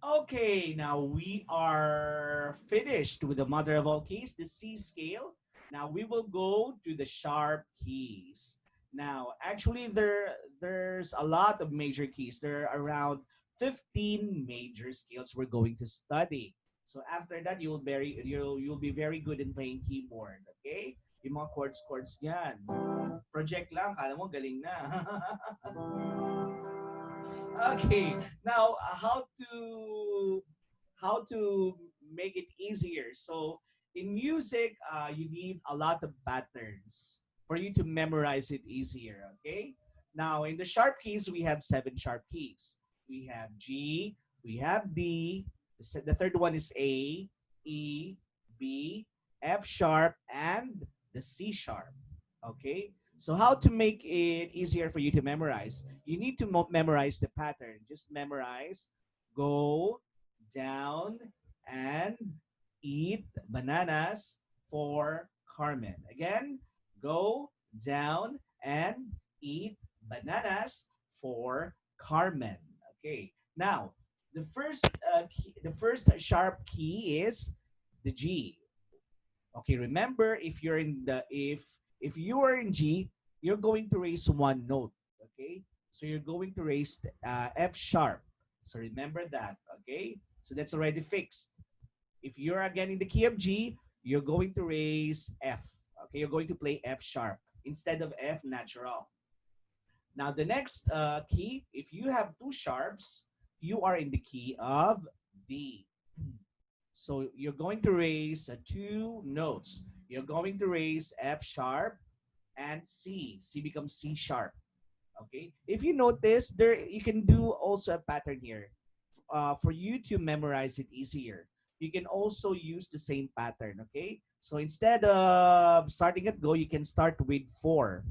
Okay, now we are finished with the mother of all keys, the C scale. Now we will go to the sharp keys. Now, actually, there's a lot of major keys. There are around 15 major scales we're going to study. So after that, you'll be very good in playing keyboard. Okay? Yung mga chords niyan. Project lang, kala mo galing na. Okay, now how to make it easier. So in music, you need a lot of patterns for you to memorize it easier. Okay. Now in the sharp keys, we have 7 sharp keys. We have G, we have D. The third one is A, E, B, F sharp, and the C sharp. Okay. So how to make it easier for you to memorize? You need to memorize the pattern. Just memorize, go down and eat bananas for Carmen. Again, go down and eat bananas for Carmen. Okay. Now, the first sharp key is the G. Okay, remember if you are in G, you're going to raise one note. Okay, so you're going to raise F sharp. So remember that. Okay, so that's already fixed. If you're again in the key of G, you're going to raise F. Okay, you're going to play F sharp instead of F natural. Now the next key, if you have 2 sharps, you are in the key of D. So you're going to raise 2 notes. You're going to raise F sharp and C. C becomes C sharp. Okay. If you notice, there you can do also a pattern here. For you to memorize it easier, you can also use the same pattern. Okay. So instead of starting at go, you can start with 4.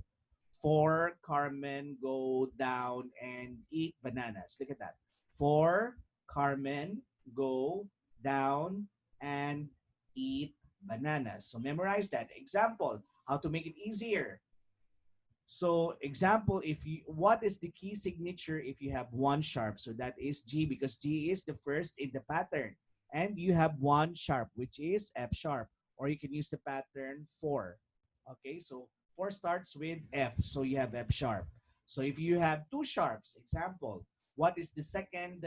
4, Carmen, go down and eat bananas. Look at that. 4, Carmen, go down and eat bananas. So memorize that. Example, how to make it easier. So example, if you what is the key signature if you have 1 sharp? So that is G because G is the first in the pattern. And you have 1 sharp, which is F sharp. Or you can use the pattern 4. Okay, so 4 starts with F. So you have F sharp. So if you have 2 sharps, example, what is the second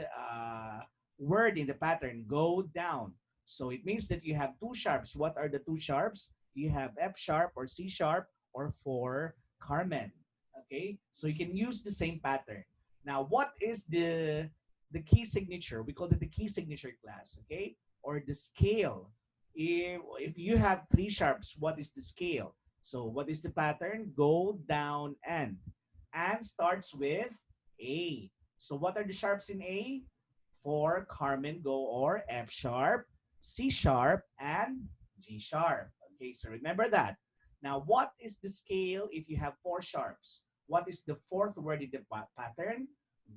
word in the pattern? Go down. So it means that you have 2 sharps. What are the 2 sharps? You have F sharp or C sharp or 4 Carmen. Okay, so you can use the same pattern. Now, what is the key signature? We call it the key signature class. Okay, or the scale. If you have 3 sharps, what is the scale? So what is the pattern? Go down and starts with A. So what are the sharps in A? 4 Carmen go or F sharp, C sharp, and G sharp. Okay, so remember that. Now, what is the scale if you have 4 sharps? What is the fourth word in the pattern?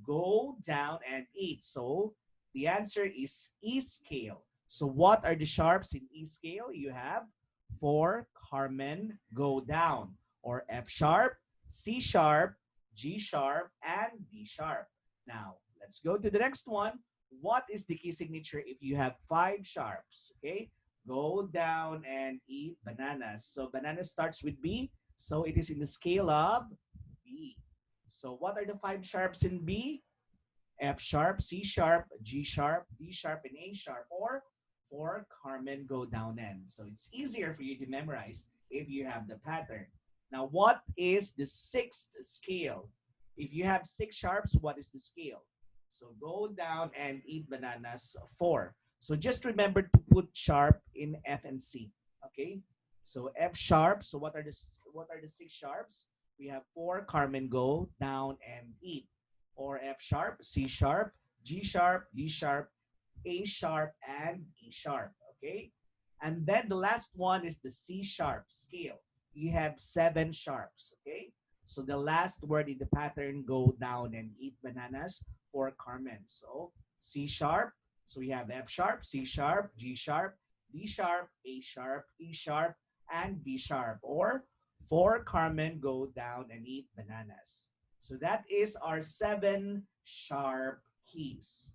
Go down and eat. So the answer is E scale. So what are the sharps in E scale? You have 4 Carmen go down or F sharp, C sharp, G sharp, and D sharp. Now, let's go to the next one. What is the key signature if you have 5 sharps? Okay, go down and eat bananas. So banana starts with B, so it is in the scale of B. So what are the 5 sharps in B? F sharp, C sharp, G sharp, D sharp, and A sharp, or 4 Carmen go down and. So it's easier for you to memorize if you have the pattern. Now, what is the 6th scale? If you have 6 sharps, what is the scale? So go down and eat bananas 4. So just remember to put sharp in F and C. Okay. So F sharp. So what are the 6 sharps? We have 4 Carmen go down and eat, or F sharp, C sharp, G sharp, D sharp, A sharp, and E sharp. Okay. And then the last one is the C sharp scale. You have 7 sharps. Okay. So the last word in the pattern, go down and eat bananas for Carmen. So C sharp. So we have F sharp, C sharp, G sharp, D sharp, A sharp, E sharp, and B sharp. Or 4 Carmen go down and eat bananas. So that is our 7 sharp keys.